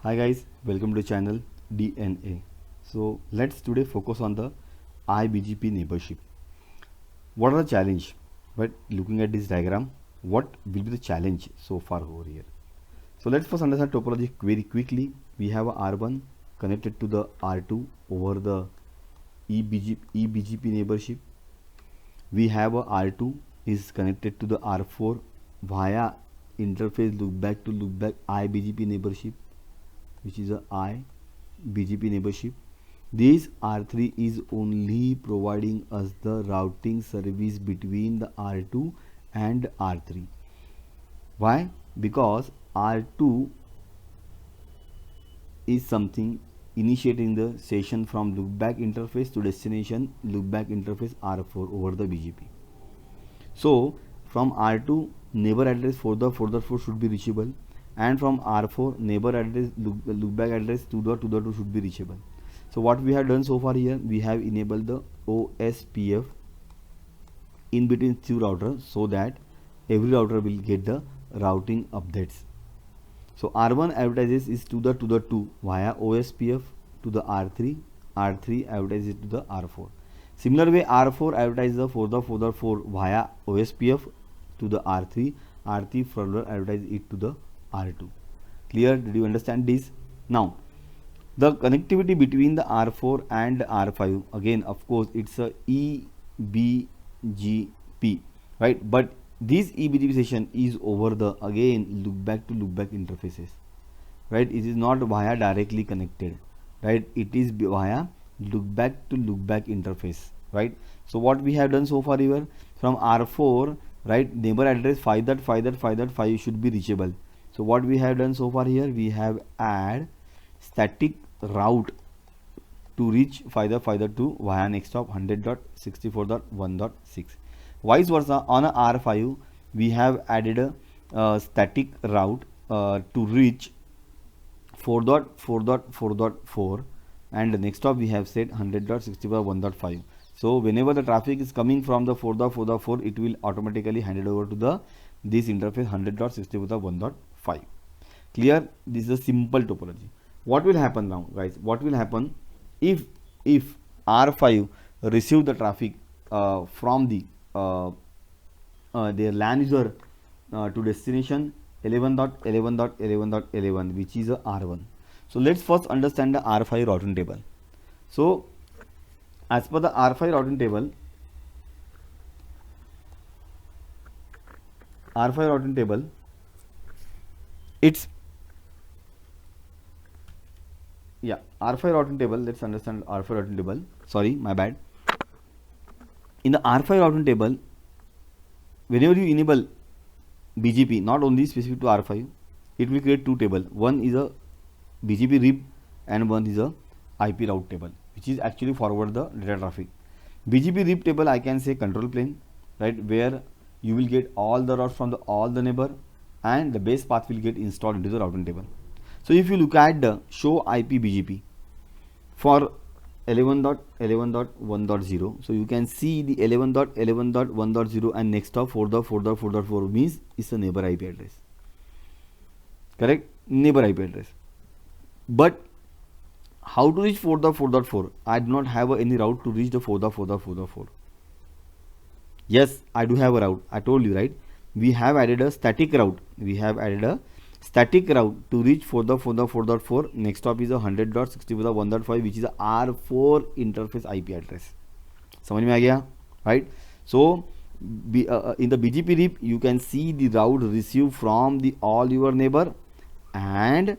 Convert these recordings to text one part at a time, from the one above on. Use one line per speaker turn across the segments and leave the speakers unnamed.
Hi guys, welcome to channel DNA. So let's today focus on the IBGP neighborship. What are the challenge? But looking at this diagram, what will be the challenge so far over here? So let's first understand topology very quickly. We have a R1 connected to the R2 over the EBGP neighborship. We have a R2 is connected to the R4 via interface loopback to loopback IBGP neighborship, which is a IBGP neighborship. This R3 is only providing us the routing service between the R2 and R3. Why? Because R2 is something initiating the session from loopback interface to destination loopback interface R4 over the BGP. So from R2 neighbor address 4.4.4 should be reachable, and from R4 neighbor address loopback address 2.2.2 should be reachable. So what we have done so far here, we have enabled the OSPF in between two routers so that every router will get the routing updates. So R1 advertises is to the 2 via OSPF to the R3, R3 advertises to the R4. Similar way R4 advertises the 4.4.4 via OSPF to the R3, R3 further advertises it to the R2. Clear? Did you understand this? Now the connectivity between the R4 and R5, again of course it's a EBGP, right? But this EBGP session is over the again loopback to loopback interfaces, right? It is not via directly connected, right? It is via loopback to loopback interface, right? So what we have done so far here, from R4, right, neighbor address 5.5.5.5 should be reachable. So what we have done so far here, we have add static route to reach 5.5.2 via next hop 100.64.1.6. Vice versa, on a R5 we have added a static route to reach 4.4.4.4, and next hop we have said 100.64.1.5. So whenever the traffic is coming from the 4.4.4, it will automatically hand it over to the this interface 100.64.1.5. Clear? This is a simple topology. What will happen now, guys? What will happen if R5 receive the traffic from the their LAN user to destination 11.11.11.11, which is a R1. So let's first understand the R5 routing table. So as per the R5 routing table, it's R5 routing table. Let's understand R5 routing table. Sorry, my bad. In the R5 routing table, whenever you enable BGP, not only specific to R5, it will create two tables. One is a BGP RIP and one is a IP route table, which is actually forward the data traffic. BGP RIP table, I can say control plane, right, where you will get all the routes from all the neighbor, and the base path will get installed into the routing table. So if you look at the show IP BGP for 11.11.1.0, so you can see the 11.11.1.0 and next of 4.4.4.4 means it's a neighbor IP address, correct? Neighbor IP address. But how to reach 4.4.4? I do not have any route to reach the 4.4.4.4. Yes, I do have a route. I told you, right? We have added a static route. To reach 4.4.4.4. Next stop is a 100.64.1.5, which is a R4 interface IP address. समझ में आ गया, right? So in the BGP RIP, you can see the route received from the all your neighbor, and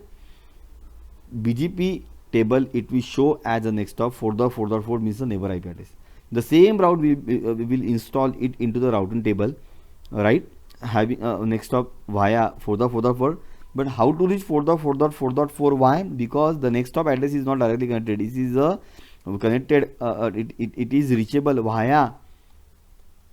BGP table it will show as a next stop 4.4.4 means the neighbor IP address. The same route we will install it into the routing table, right? Having next stop via 4.4.4. But how to reach 4.4.4.4? Why? Because the next stop address is not directly connected. It is connected. It is reachable via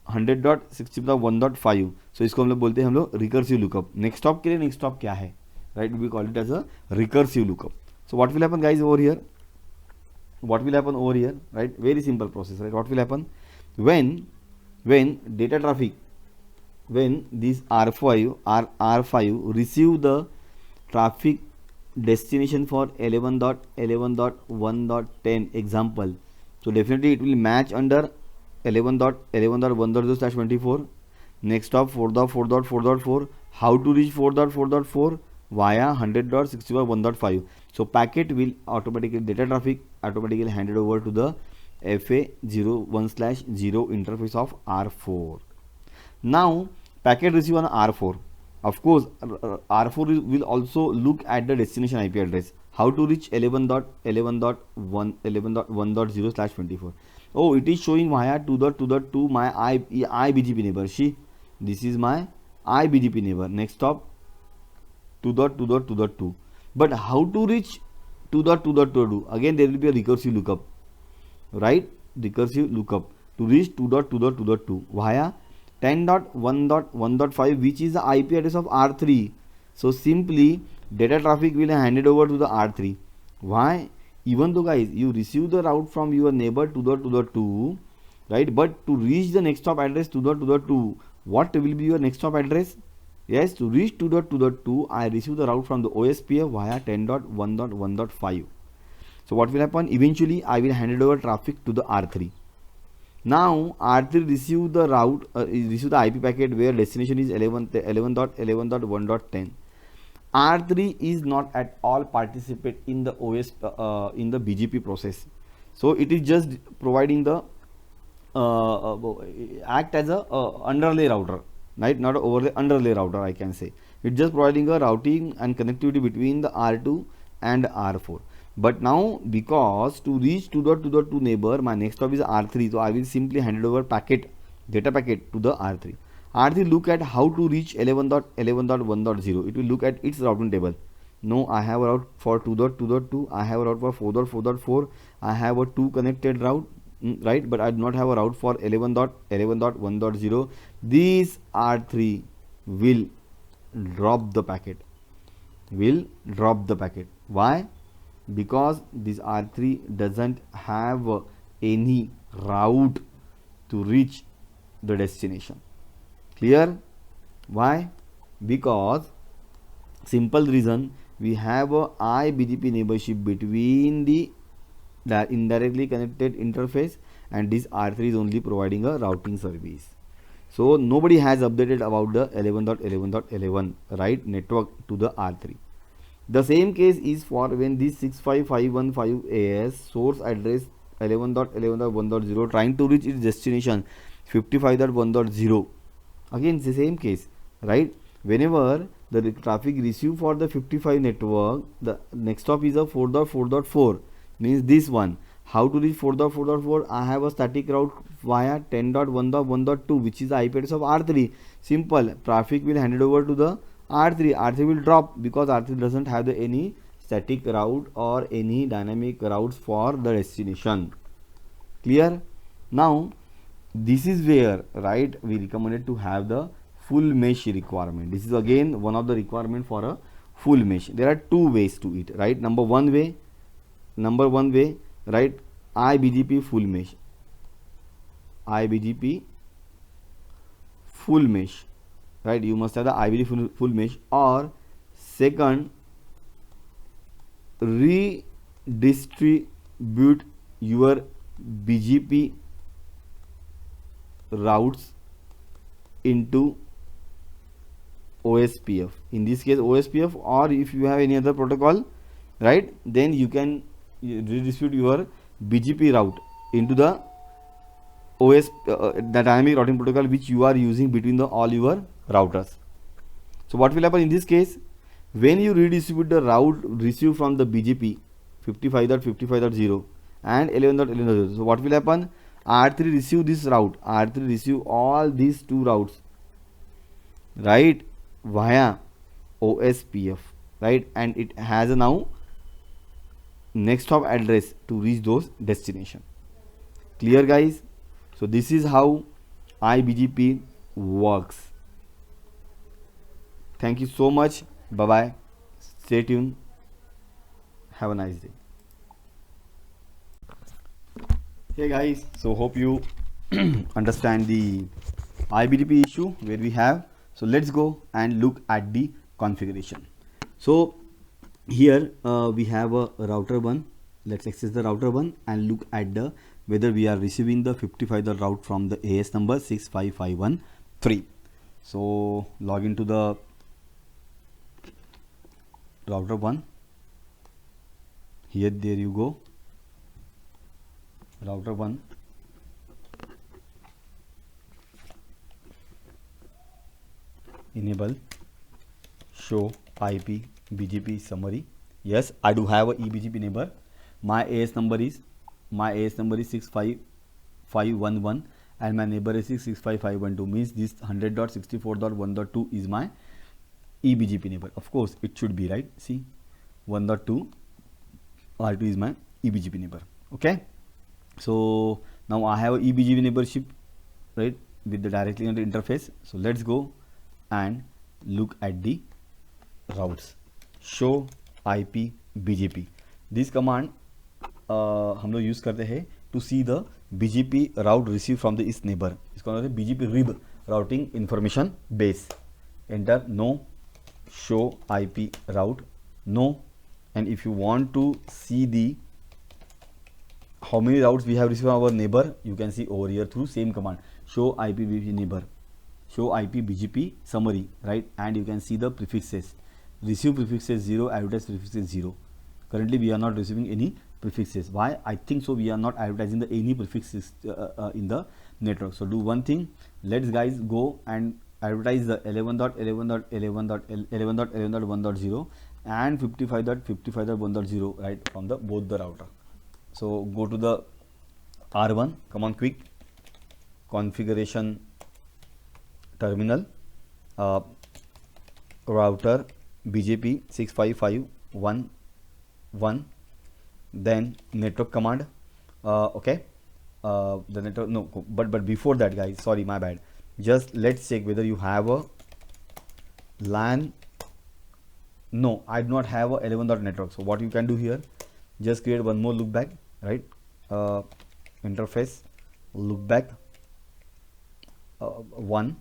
100.60.1.5. So इसको हम लोग बोलते हैं हम लोग recursive lookup. Next stop के लिए next stop क्या है? Right? We call it as a recursive lookup. So what will happen, guys, over here? Right? Very simple process, right? What will happen when data traffic, when this R5 receive the traffic destination for 11.11.1.10 example, so definitely it will match under 11.11.1.0/24. Next stop 4.4.4.4. How to reach 4.4.4 via 100.61.1.5. So packet will automatically, data traffic automatically handed over to the FA01/0 interface of R4. Now packet receive on R4. Of course, R4 will also look at the destination IP address. How to reach 11.11.1.0/24. Oh, it is showing via 2.2.2 my IBGP neighbor. This is my IBGP neighbor. Next stop 2.2.2.2. But how to reach 2.2.2? Again, there will be a recursive lookup, right? Recursive lookup to reach 2.2.2.2 via 10.1.1.5, which is the IP address of R3. So simply data traffic will handed over to the R3. Why? Even though guys you receive the route from your neighbor 2.2.2, right? But to reach the next stop address 2.2.2, what will be your next stop address? Yes, to reach 2.2.2, I receive the route from the OSPF via 10.1.1.5. So what will happen? Eventually I will hand over traffic to the R3. Now R3 receive the route, receive the IP packet where destination is 11.11.1.10. R3 is not at all participate in the in the BGP process. So it is just providing the act as a underlay router, right? Not overlay, underlay router I can say. It's just providing a routing and connectivity between the R2 and R4. But now because to reach 2.2.2 neighbor, my next stop is R3, so I will simply hand it over packet, data packet to the R3. R3 look at how to reach 11.11.1.0. It will look at its routing table. No, I have a route for 2.2.2, I have a route for 4.4.4, I have a 2 connected route, right? But I do not have a route for 11.11.1.0. This R3 will drop the packet. Why? Because this R3 doesn't have any route to reach the destination. Clear? Why? Because simple reason, we have a IBGP neighborship between the indirectly connected interface, and this R3 is only providing a routing service. So nobody has updated about the 11.11.11 right network to the R3. The same case is for when this 65515 AS source address 11.11.1.0 trying to reach its destination 55.1.0. Again the same case, right? Whenever the traffic received for the 55 network, the next stop is a 4.4.4, means this one. How to reach 4.4.4? I have a static route via 10.1.1.2, which is the IP address of R3. Simple, traffic will hand it over to the R3. R3 will drop because R3 doesn't have any static route or any dynamic routes for the destination. Clear? Now this is where, right, we recommended to have the full mesh requirement. This is again one of the requirement for a full mesh. There are two ways to it, right? Number one way, right, IBGP full mesh. IBGP full mesh, right? You must have the IBGP full mesh. Or second, redistribute your BGP routes into OSPF. In this case OSPF, or if you have any other protocol, right, then you can redistribute your BGP route into the the dynamic routing protocol which you are using between all your routers. So what will happen in this case? When you redistribute the route received from the BGP 55.55.0 and 11.11.0, so what will happen? R3 receive this route, R3 receive all these two routes, right, via OSPF, right, and it has a now next hop address to reach those destination. Clear guys? So this is how IBGP works. Thank you so much. Bye bye. Stay tuned. Have a nice day. Hey guys, so hope you understand the IBGP issue where we have. So let's go and look at the configuration. So here we have a router 1. Let's access the router 1 and look at the whether we are receiving the 55 route from the AS number 65513. So log into the router 1. Here, there you go, router 1. Enable show IP BGP summary. Yes, I do have a eBGP neighbor. My AS number is 65511 and my neighbor is 65512, means this 100.64.1.2 is my eBGP neighbor. Of course it should be, right? See, 1.2 R2 is my eBGP neighbor. Okay, so now I have a eBGP neighborship, right, with the directly on the interface. So let's go and look at the routes. Show IP BGP. This command हम लोग use करते हैं to see the BGP route received from the इस neighbor. इसको कहते हैं BGP rib routing information base. Enter no show IP route no, and if you want to see the how many routes we have received from our neighbor, you can see over here through same command, show IP BGP neighbor, show IP BGP summary, right? And you can see the prefixes. Receive prefixes 0, advertise prefixes 0. Currently we are not receiving any prefixes. Why? I think so we are not advertising the any prefixes in the network. So do one thing, let's guys go and advertise the 11.11.11.11.1.0 and 55.55.1.0 right from the both the router. So go to the R1, come on quick, configuration terminal, router BGP 65511, then network command. Okay, the network, no, but before that guys, sorry, my bad, just let's check whether you have a LAN. No, I do not have a 11 network. So what you can do here, just create one more loopback, right? Interface loopback 1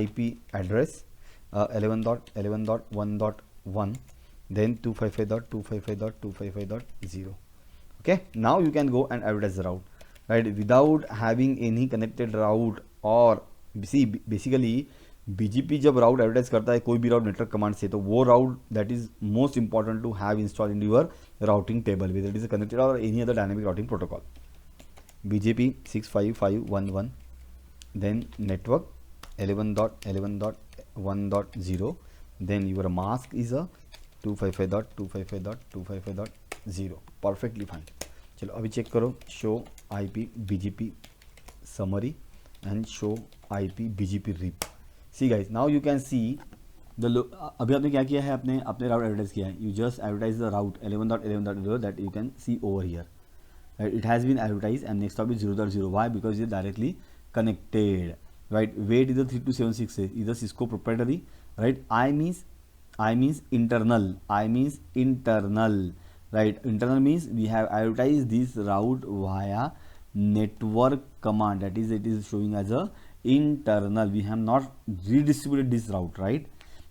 IP address 11.11.1.1, then 255.255.255.0. okay, now you can go and advertise the route, right, without having any connected route. और see basically BGP जब route advertise करता है कोई भी route network command से, तो वो route that is most important to have installed in your routing table, whether it is connected or any other dynamic routing protocol. BGP 65511, then network 11.11.1.0, then your mask is a 255.255.255.0. perfectly fine. चलो अभी check करो, show IP BGP summary and show IP BGP rib. See guys, now you can see the अभी आपने क्या किया है, अपने route advertise किया है. You just advertise the route 11.11.0 that you can see over here. Right, it has been advertised and next stop is 0.0. Why? Because it is directly connected. Right, weight is the 3276 is the Cisco proprietary. Right, I means internal. I means internal. Right, internal means we have advertised this route via network command, that is it is showing as a internal. We have not redistributed this route, right?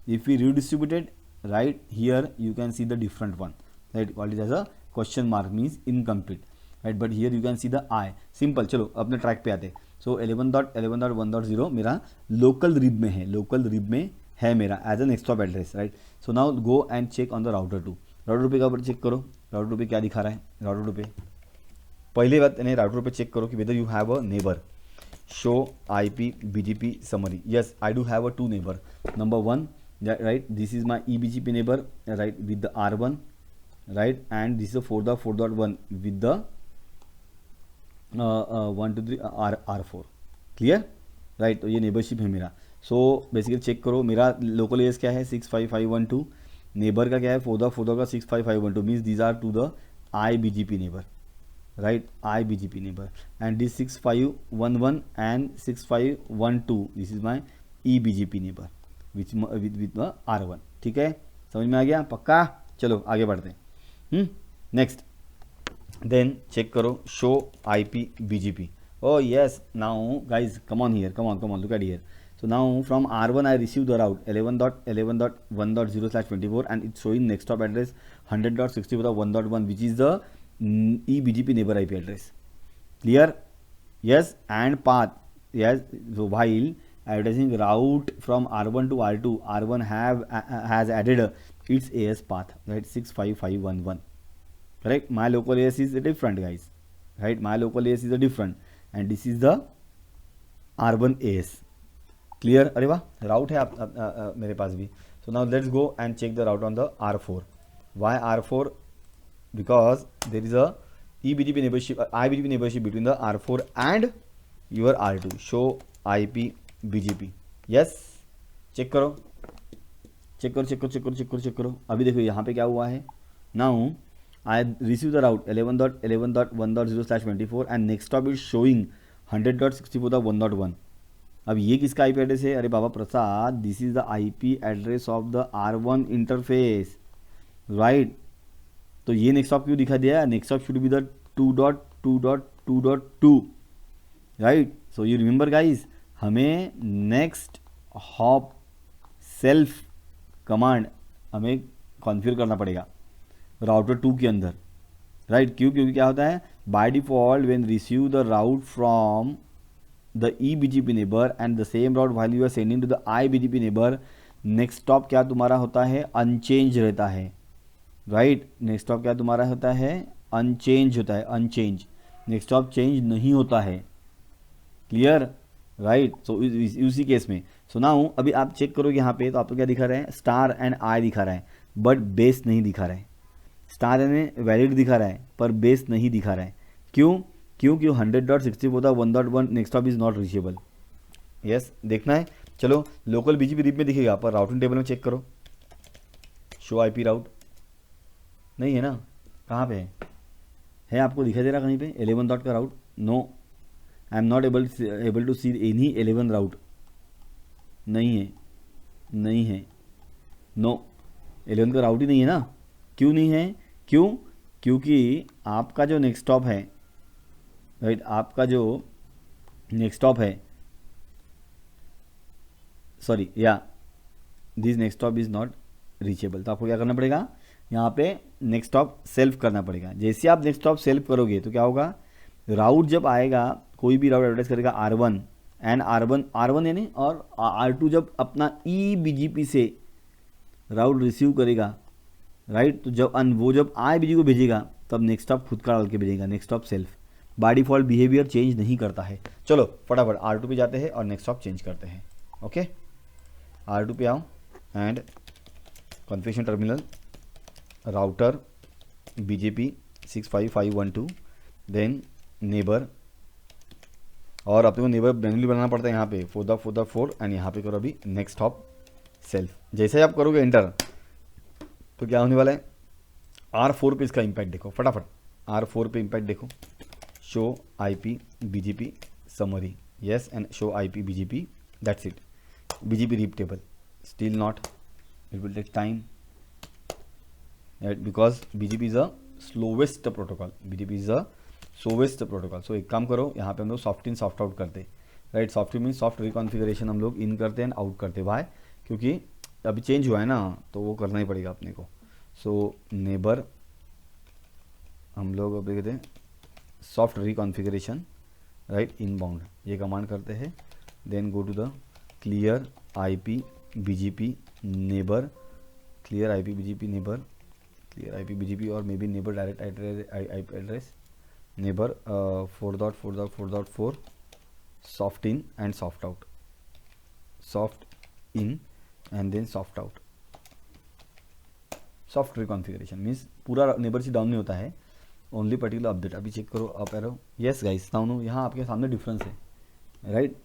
If we redistributed, right, here you can see the different one, right? What is as a question mark means incomplete, right? But here you can see the I. Simple. चलो अपने track पे आते. So 11.11.1.0 मेरा local rib में है, local rib में है मेरा as an extra address, right? So now go and check on the router 2. Router 2 पे का ऊपर चेक करो, राउटर 2 पे क्या दिखा रहा है. राउटर 2 पे पहली बात यानी राउटर पे चेक करो कि whether you have a neighbour. Show IP BGP summary. Yes, I do have a 2 neighbor. Number 1, right, this is my eBGP neighbor, right, with the R1, right, and this is a 4.4.1 with the 1 2 3 R4. Clear, right? तो ये neighbourship है मेरा. So basically check करो मेरा local S क्या है 65512, neighbour का क्या है 4.4 का 65512, means these are to the IBGP neighbour, right, IBGP neighbor, and this 6511 and 6512 this is my eBGP neighbor which with the R1. ठीक है, समझ में आ गया? पक्का? चलो आगे बढ़ते हैं. नेक्स्ट देन चेक करो show IP BGP. oh yes, now guys come on here, come on look at here. So now from R1 I receive the route 11.11.1.0/24 and it's showing next stop address 100.64.1.1 which is the eBGP neighbor IP address. Clear? Yes. And path. Yes. So while advertising route from R1 to R2, R1 has added its AS path, right? 65511. Correct? My local AS is different, guys. Right? My local AS is a different, and this is the R1 AS. Clear? अरे वाह, route है मेरे पास भी. So now let's go and check the route on the R4. Why R4? Because there is a eBGP neighborship, IBGP neighborship between the R4 and your R2. Show IP BGP. Yes. Check करो. अभी देखो यहाँ पे क्या हुआ है. Now I receive the route 11.11.1.0/24 and next stop is showing 100.64.1.1. अब ये किसका IP एड्रेस है? अरे बाबा Prasad, this is the IP address of the R1 interface, right. तो ये नेक्स्ट स्टॉप क्यों दिखा दिया? Next stop should be the 2.2.2.2, right. So you remember guys, हमें नेक्स्ट हॉप सेल्फ कमांड हमें कॉन्फ़िगर करना पड़ेगा राउटर 2 के अंदर, राइट. क्यों? क्योंकि क्या होता है, by default when receive the route from the eBGP neighbor and the same route while you are sending to the iBGP neighbor, next stop क्या तुम्हारा होता है? अनचेंज रहता है, राइट. नेक्स्ट स्टॉप क्या तुम्हारा होता है? अनचेंज होता है, अनचेंज. नेक्स्ट स्टॉप चेंज नहीं होता है. Clear, right. सो उसी केस में सो नाउ अभी आप चेक करोगे यहाँ पे, तो आपको क्या दिखा रहा है? स्टार एंड आई दिखा रहा है, बट बेस नहीं दिखा रहा है. स्टार एंड वैलिड दिखा रहा है पर बेस नहीं दिखा रहा है. क्यों? क्योंकि 100.64.1.1 next stop is not reachable. Yes, देखना है. चलो लोकल बीजीपी रिप में दिखेगा, पर राउटिंग टेबल में चेक करो. शो आईपी राउट नहीं है ना? कहाँ पे है? आपको दिखाई दे रहा कहीं पे 11 डॉट का route? No, I am not able to see any 11 route. नहीं है, नहीं है, नो. 11 का राउट ही नहीं है ना. क्यों नहीं है? क्यों? क्योंकि आपका जो नेक्स्ट स्टॉप है, राइट, आपका जो नेक्स्ट स्टॉप है, सॉरी या this next stop is not reachable. तो आपको क्या करना पड़ेगा? यहाँ पे नेक्स्ट स्टॉप सेल्फ करना पड़ेगा. जैसे आप नेक्स्ट स्टॉप सेल्फ करोगे तो क्या होगा? राउट जब आएगा, कोई भी राउट एड्रेस करेगा R1 एंड R1 यानी और R2 जब अपना eBGP से राउट रिसीव करेगा, राइट, तो जब वो जब iBGP को भेजेगा तब नेक्स्ट स्टॉप खुद का डाल के भेजेगा. Next stop self by default behaviour change नहीं करता है. चलो फटाफट R2 पे जाते हैं और नेक्स्ट स्टॉप चेंज करते हैं. ओके, R2 पे आओ and configuration terminal router BGP 65512 then neighbour, और अपने को नेबर मैन्युअली बनाना पड़ता है यहाँ पे 4.4.4 एंड यहाँ पे करो अभी नेक्स्ट स्टॉप सेल्फ. जैसे ही आप करोगे एंटर तो क्या होने वाला है? R4 पे इसका इम्पैक्ट देखो फटाफट. R4 पे इम्पैक्ट देखो. show IP BGP summary, yes, and show IP BGP, that's it. BGP reap table still not, it will take time, right, because BGP is a slowest protocol. BGP is a slowest protocol. So एक काम करो, यहाँ पे हम लोग soft इन soft out करते, right. Soft in mean soft रिकॉन्फिगरेशन हम लोग इन करते हैं, आउट करते. भाई क्योंकि अभी चेंज हुआ है ना, तो वो करना ही पड़ेगा अपने को. सो नेबर हम लोग अभी कहते हैं सॉफ्ट रिकॉन्फिगरेशन, राइट, इनबाउंड, ये कमांड करते हैं. Then go to the clear IP BGP neighbour, clear IP BGP neighbour, clear IP BGP और maybe neighbour direct IP address neighbour 4.4.4.4 soft in and soft out, soft in and then soft out. Soft reconfiguration means पूरा neighbour से down नहीं होता है, only particular update. अभी check करो up arrow. Yes guys, now यहाँ आपके सामने डिफरेंस है, राइट.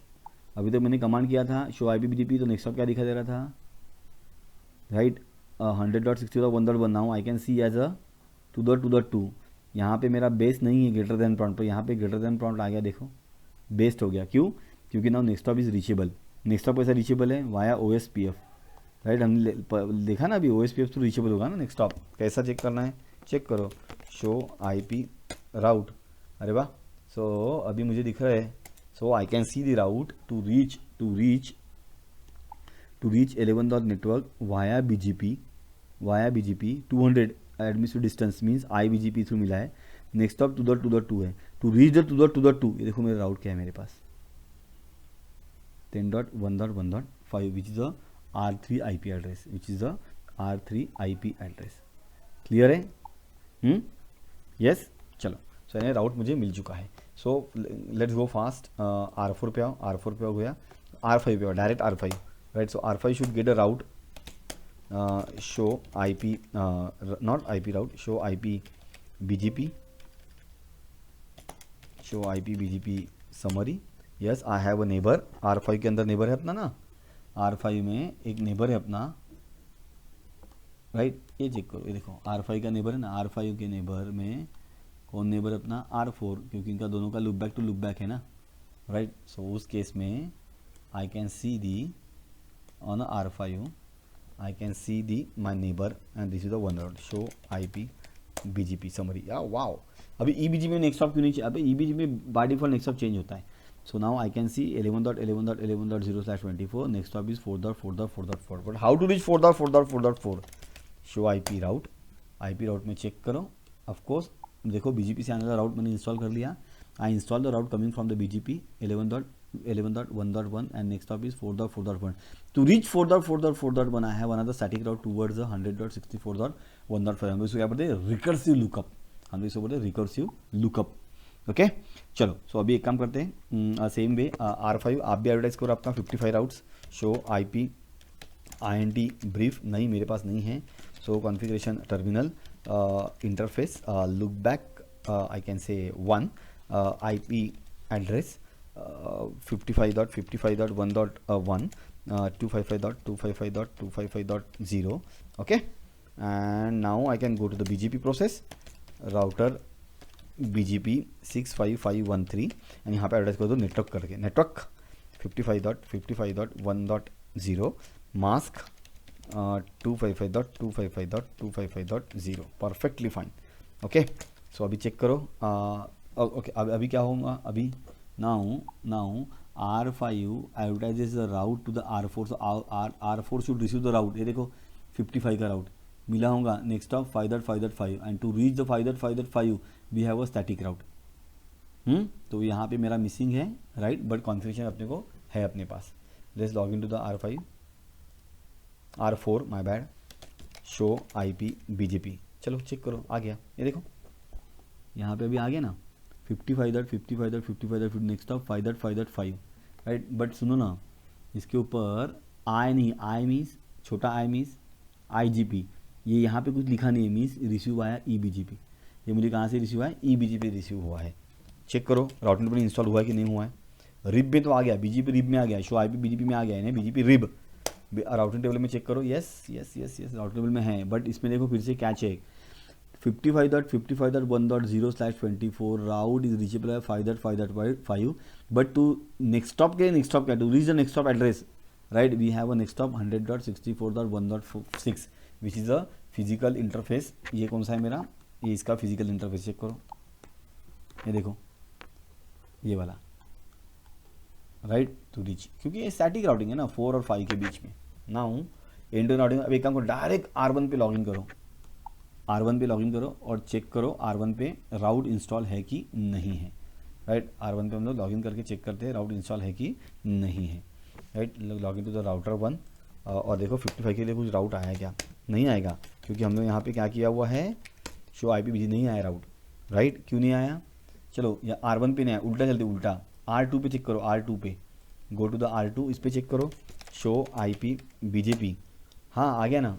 अभी तो मैंने कमांड किया था शो IP BGP, तो नेक्स्ट स्टॉप क्या दिखा दे रहा था, right, 100.60.1.1. Now I can see as a 2.2.2. यहाँ पे मेरा बेस नहीं है ग्रेटर देन प्रॉम्प्ट, पर यहाँ पे ग्रेटर देन प्रॉम्प्ट आ गया. देखो बेस्ड हो गया. क्यों? क्योंकि now next stop is reachable. Next stop कैसा रीचेबल है? Via OSPF, right. हमने देखा ना अभी OSPF तो रीचेबल होगा ना नेक्स्ट स्टॉप. कैसा चेक करना है? चेक करो शो IP राउट. अरे वाह. सो अभी मुझे दिख रहा है. So I can see the route to reach to reach 11 dot network via BGP 200 administrative distance means IBGP through मिला है. नेक्स्ट स्टॉप 2.2.2 है. टू रीच द 2.2.2 ये देखो मेरा राउट क्या है मेरे पास 10.1.1.5 विच is a R3 IP address clear है. यस चलो सो यानी राउट मुझे मिल चुका है. So let's go fast. R4 पे आओ. R4 पे हो गया. R5 पे आओ direct R5 right. So R5 should get a route show IP not IP route show IP BGP summary. Yes I have a neighbour. R5 के अंदर neighbour है अपना ना. R5 में एक नेबर है अपना राइट. ये चेक करो ये देखो R5 का नेबर है ना. R5 के नेबर में कौन नेबर अपना R4 क्योंकि इनका दोनों का लुक बैक है ना राइट. सो उस केस में I can see the on R5 I can see the my neighbour and this is the one route show IP BGP summary. या वाओ अभी EBGP में नेक्स्ट स्टॉप क्यों नहीं चाहिए. अभी EBGP में by default next stop change होता है. So now I can see 11.11.11.0/24 next stop is 4.4.4.4. But how to reach 4.4.4.4 show IP route. IP route में चेक करो. ऑफकोर्स देखो BGP से आने वाला राउट मैंने इंस्टॉल कर लिया. I install the route coming from the BGP 11.1.1 and next stop is 4.4.1. To reach 4.4.4.1 I have another static route towards the 100.64.1.5. हम इसको क्या बोलते हैं रिकर्सिव लुकअप. हम इसको बोलते हैं रिकर्सिव लुकअप. ओके चलो सो अभी एक काम करते हैं सेम वे R5 आप भी एडवर्टाइज करो अपना 55 routes show IP INT brief. नहीं मेरे पास नहीं है. So configuration terminal interface loopback I can say 1 IP address 55.55.1.1 255.255.255.0 okay. And now I can go to the BGP process router BGP 65513 and यहाँ पे एड्रेस कर दो नेटवर्क करके network 55.55.1.0 mask 255.255.255.0 perfectly fine. Okay so अभी check करो. Okay अभी क्या होगा. अभी now R5 advertises the route to the R4. so R4 should receive the route. ये देखो 55 का राउट मिला होगा. Next stop 5.5.5 and to reach the 5.5.5 we have a static route. तो यहाँ पे मेरा मिसिंग है राइट. बट कॉन्फ़िगरेशन अपने को है अपने पास. Let's log in to the R4 my bad show IP BGP. चलो चेक करो आ गया. ये देखो यहाँ पे अभी आ गया ना 55.55.55 नेक्स्ट स्टॉप 5.5.5 राइट. बट सुनो ना इसके ऊपर आई नहीं. आई मीन्स छोटा I मीन्स IGP. ये यहाँ पे कुछ लिखा नहीं है मीन्स रिसीव आया EBGP. ये मुझे कहाँ से रिसीव आया EBGP रिसीव हुआ है. चेक करो राउटिंग टेबल इंस्टॉल हुआ है कि नहीं हुआ है. रिब में तो आ गया BGP रिब में आ गया. शो IP BGP में आ गया है BGP रिब राउटिंग टेबल में चेक करो. यस राउटिंग टेबल में है. बट इसमें देखो फिर से कैच है 55.55.1.0/24 route is reachable at 5.5.5 but to next stop क्या to reach the next stop address right we have a next stop 100.64.1.6 which is a physical interface. ये कौन सा है मेरा. ये इसका फिजिकल इंटरफेस चेक करो. ये देखो ये वाला राइट टू रीच क्योंकि ये स्टैटिक राउटिंग है ना 4 और 5 के बीच में. ना हूँ एंड राउटिंग. अब एक काम करो डायरेक्ट R1 पे लॉगिन करो. R1 पे लॉगिन करो और चेक करो R1 पे राउट इंस्टॉल है कि नहीं है राइट. R1 पे हम लोग लॉगिन करके चेक करते हैं राउट इंस्टॉल है कि नहीं है right. Login to the router 1 और देखो 55 के लिए कुछ राउट आया क्या. नहीं आएगा क्योंकि हम लोग यहाँ पे क्या किया हुआ है शो IP BGP नहीं आया राउट राइट. क्यों नहीं आया. चलो या R1 पे नहीं आया उल्टा चलते उल्टा R2 पे चेक करो. R2 पे गो टू द R2 इस पे चेक करो शो IP BGP. हाँ आ गया ना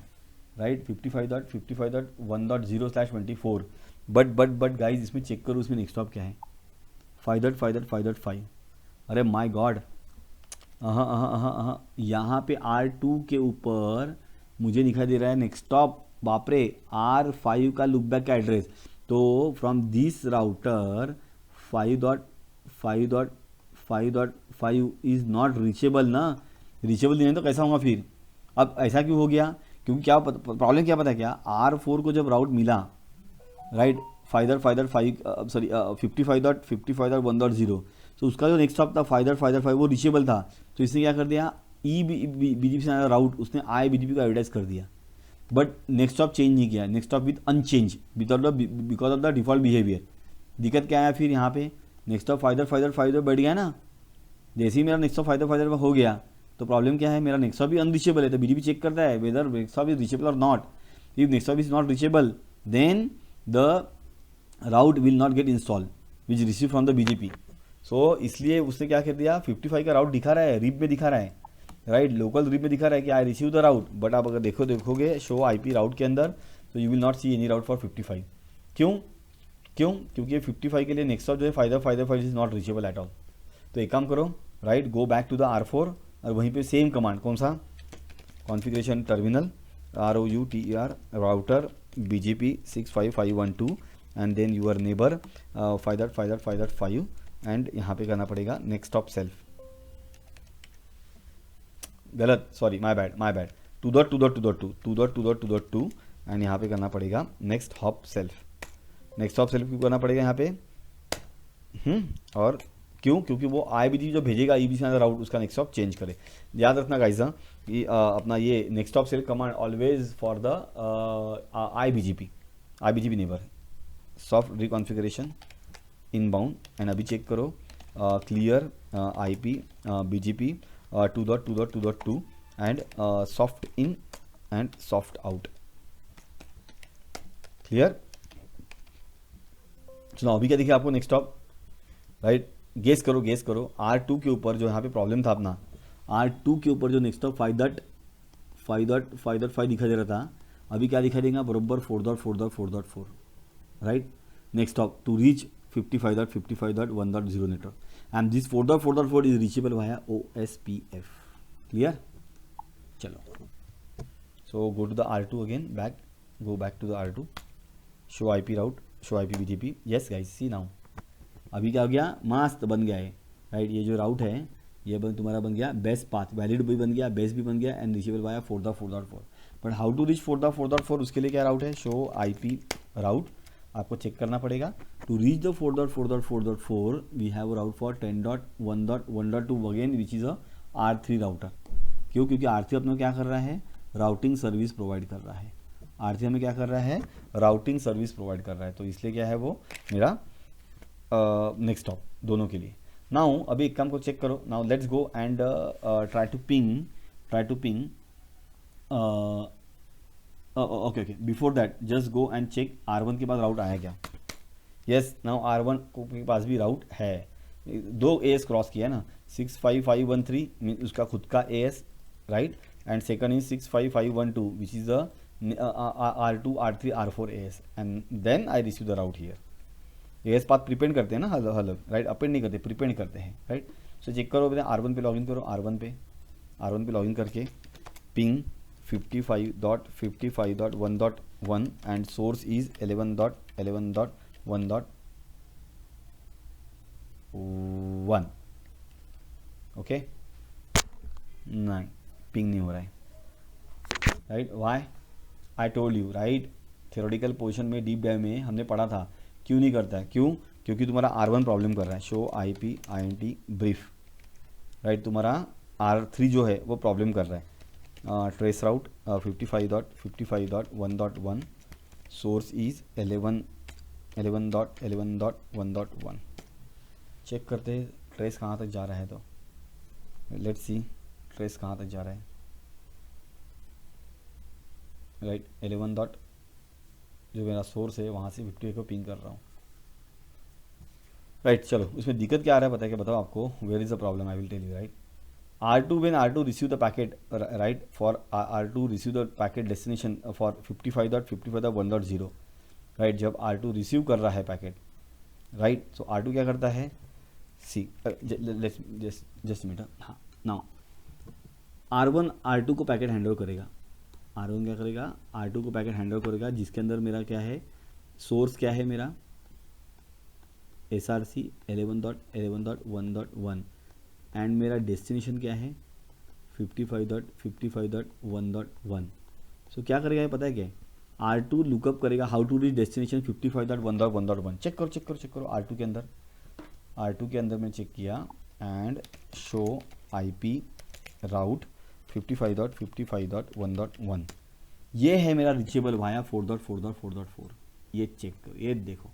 राइट 55.55.1.0/24 बट गाइज इसमें चेक करो उसमें नेक्स्ट स्टॉप क्या है 5.5.5.5. अरे माय गॉड यहाँ पे R2 के ऊपर मुझे दिखाई दे रहा है नेक्स्ट स्टॉप. बाप रे R5 का लुक बैक का एड्रेस. तो from this router 5.5.5 is not reachable ना. रीचेबल नहीं है तो कैसा होगा फिर. अब ऐसा क्यों हो गया क्योंकि क्या प्रॉब्लम क्या पता है क्या R4 को जब राउट मिला राइट 55.55.1.0 तो उसका जो नेक्स्ट स्टॉप था 5.5.5 वो रीचेबल था. तो इसने क्या कर दिया ई बीजीपी से राउट उसने आई बीजीपी को एडवर्टाइज कर दिया, बट नेक्स्ट स्टॉप चेंज नहीं किया, next stop with unchanged because of the default behaviour. दिक्कत क्या है फिर यहाँ पे, नेक्स्ट स्टॉप फाइदर बैठ गया ना, जैसे ही मेरा नेक्स्ट स्टॉप फाइदर हो गया तो प्रॉब्लम क्या है, मेरा नेक्स्ट स्टॉप भी अनरीचेबल है, तो बीजीपी चेक करता है whether next stop is reachable और not. If next stop is not reachable then the route will not get install which receive from the BGP. So इसलिए उसने क्या कर दिया, 55 का राउट दिखा रहा है, रिप में दिखा रहा है, राइट, लोकल रिप में दिखा रहा है कि आई रिसीव द राउट, बट आप अगर देखोगे शो आईपी राउट के अंदर तो you will not see any route for 55। क्यों? क्योंकि 55 के लिए नेक्स्ट स्टॉप जो है फाइदर is not reachable at all. तो एक काम करो, right, go back to the R4 और वहीं पे सेम कमांड, कौन सा, configuration terminal ROUTER router BGP 65512 and then your neighbour फाइदर 5 एंड यहाँ पे करना पड़ेगा नेक्स्ट स्टॉप सेल्फ, गलत, सॉरी, माय बैड 2.2.2.2 एंड यहाँ पे करना पड़ेगा next hop self. Next hop self क्यों करना पड़ेगा यहाँ पे, और क्यों, क्योंकि वो IBGP जो भेजेगा EBC से राउट उसका नेक्स्ट हॉप चेंज करे। याद रखना गाइस कि अपना ये next hop self command always for the IBGP neighbour soft reconfiguration inbound and अभी चेक करो clear IP BGP 2.2.2.2 and soft in and soft out, clear. सुनाओ अभी क्या दिखे आपको नेक्स्ट स्टॉप, राइट, गेस करो R2 के ऊपर जो यहाँ पे प्रॉब्लम था अपना, R2 के ऊपर जो नेक्स्ट स्टॉप 5.5 दिखा दे रहा था, अभी क्या दिखा देगा बरोबर 4.4.4.4, right, next stop to reach 55.55.1.0 network and this 4.4.4 is reachable via OSPF, clear. चलो, so go to the R2 again, go back to the R2, show IP route, show IP BGP, yes guys, see now अभी क्या हो गया, मस्त बन गया है, right, ये जो राउट है ये तुम्हारा बन गया बेस्ट पाथ, वैलिड भी बन गया, बेस्ट भी बन गया and reachable via 4.4.4। But how to reach 4.4.4, उसके लिए क्या राउट है, शो IP राउट, आपको चेक करना पड़ेगा। To reach the 4.4.4.4 we have route for 10.1.1.2 again which is a R3 router. क्यों? क्योंकि R3 अपना क्या कर रहा है, राउटिंग सर्विस प्रोवाइड कर रहा है, R3 हमें क्या कर रहा है, राउटिंग सर्विस प्रोवाइड कर रहा है, तो इसलिए क्या है वो मेरा नेक्स्ट स्टॉप दोनों के लिए। नाउ अभी एक काम को चेक करो, now let's go and try to ping okay before that just go and check R1 के पास राउट आया क्या। यस, नाउ R1 के पास भी राउट है, 2 AS क्रॉस किया है ना, 65513 मीन उसका खुद का AS, right, and second is 65512 which is the R2 R3 R4 AS and then I receive the route here. AS path prepend करते हैं ना, हल राइट, अपेंड नहीं करते, प्रिपेंड करते हैं, राइट। सो चेक करो, R1 पे लॉगिन करो, R1 पे लॉगिन करके ping 55.55.1.1 and source is 11.11.1.1, okay, नहीं पिंग नहीं हो रहा है, right, why, I told you, right, theoretical position में डीप डाइव में हमने पढ़ा था क्यों नहीं करता है, क्यों, क्योंकि तुम्हारा R1 प्रॉब्लम कर रहा है, show IP INT brief, right, तुम्हारा R3 जो है वो प्रॉब्लम कर रहा है, trace route 55.55.1.1 source is 11.11.1.1। Check करते हैं ट्रेस कहाँ तक जा रहा है, तो लेट्स सी ट्रेस कहाँ तक जा रहा है, राइट, 11 डॉट जो मेरा सोर्स है वहाँ से 58 को पिंग कर रहा हूँ, राइट। चलो उसमें दिक्कत क्या आ रहा है पता है क्या, बताओ आपको, where is the problem, I will tell you, right. R2 when R2 receive the packet, right, for R2 receive the packet destination for 55.55.1.0, right, जब R2 रिसीव कर रहा है पैकेट, राइट, सो R2 क्या करता है, सी जस्ट मिनट, हाँ, now R1 R2 को packet handover करेगा, R1 क्या करेगा, R2 को पैकेट हैंडओवर करेगा, जिसके अंदर मेरा क्या है, सोर्स क्या है मेरा SRC 11.11.1.1 एंड मेरा डेस्टिनेशन क्या है 55.55.1.1। सो क्या करेगा ये पता है क्या, R2 लुकअप करेगा how to reach destination 55.1.1.1। Check करो R2 के अंदर मैंने चेक किया एंड शो IP राउट 55.55.1.1, ये है मेरा रीचेबल वाया 4.4.4.4। ये चेक करो, ये देखो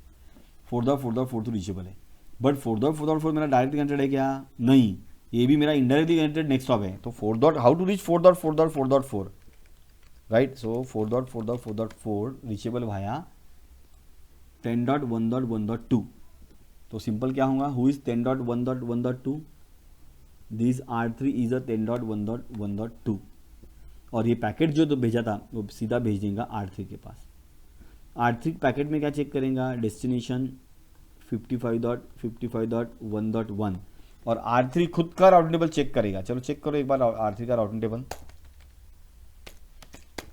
4.4.4 तो रीचेबल है, बट 4.4.4 मेरा डायरेक्ट कनेक्टेड है क्या? नहीं, ये भी मेरा इनडायरेक्टली कनेक्टेड नेक्स्ट हॉप है। तो how to reach 4.4.4.4, right? So 4.4.4.4 reachable via 10.1.1.2। तो सिंपल क्या होगा, who is 10.1.1.2? This R3 is a 10.1.1.2, और ये पैकेट जो तो भेजा था वो सीधा भेज देगा R3 के पास। R3 पैकेट में क्या चेक करेगा? डेस्टिनेशन 55.55.1.1, और R3 खुद का राउटिंग टेबल चेक करेगा। चलो चेक करो एक बार R3 का routing table.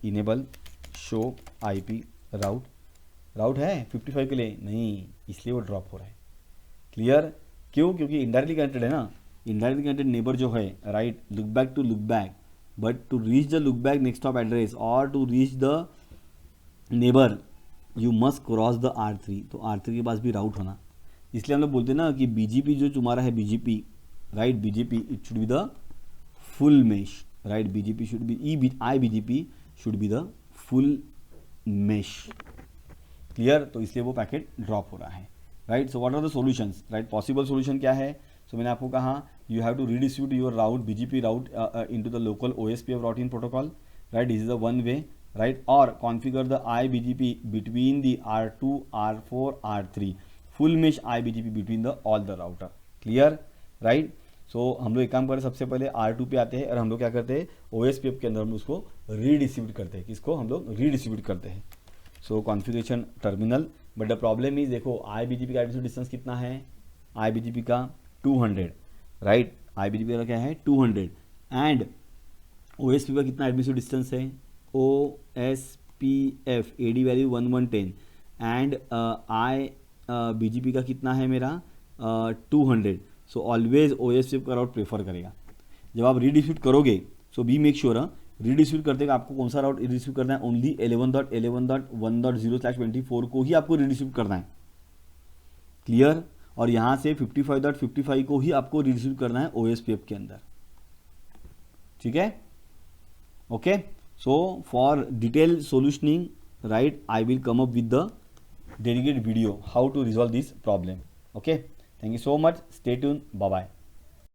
Enable show IP राउट है 55 के लिए नहीं, इसलिए वो ड्रॉप हो रहा है। क्लियर? क्यों? क्योंकि इनडायरेक्टली कनेक्टेड है ना। इनडायरेक्टली कनेक्टेड नेबर जो है, right, loopback to loopback, but to reach the loopback next of address और to reach the neighbour you must cross the R3। तो R3 के पास भी राउट होना, इसलिए हम लोग बोलते हैं ना कि BGP जो तुम्हारा है BGP, right, BGP it should be the full mesh, right, BGP should be IBGP should be the full mesh. Clear? तो इसलिए वो पैकेट ड्रॉप हो रहा है, right. So what are the solutions, right? Possible solution क्या है? So मैंने आपको कहा you have to redistribute your route BGP route into the local OSPF routing protocol, right, this is the one way, right, और configure the IBGP between the R2 R4 R3, full mesh IBGP between the all the router. Clear? Right. So हम लोग एक काम करें, सबसे पहले R2 पे आते हैं और हम लोग क्या करते हैं, OSPF के अंदर हम उसको रीडिस्ट्रीब्यूट करते हैं। किसको? हम लोग रीडिस्ट्रीब्यूट करते हैं। So configuration terminal, but the problem is, देखो IBGP का एडिशनल डिस्टेंस कितना है? IBGP का 200, राइट, IBGP का क्या है 200, एंड OSPF का कितना एडमिसिव डिस्टेंस है? OSPF AD value 1110 and IBGP का कितना है मेरा 200। सो ऑलवेज OSPF का राउट प्रेफर करेगा। जब आप रीडिस्ट्रीब्यूट करोगे, सो बी मेक श्योर रीडिस्ट्रीब्यूट करते आपको कौन सा राउट रीडिस्ट्रीब्यूट करना है? ओनली 11.11.1.0/24 को ही आपको रीडिस्ट्रीब्यूट करना है। क्लियर? और यहाँ से 55.55 को ही आपको रीडिस्ट्रीब्यूट करना है OSPF के अंदर। ठीक है? Okay. So for detail solutioning, right, I will come up with the dedicated video how to resolve this problem. Okay, thank you so much, stay tuned, bye bye.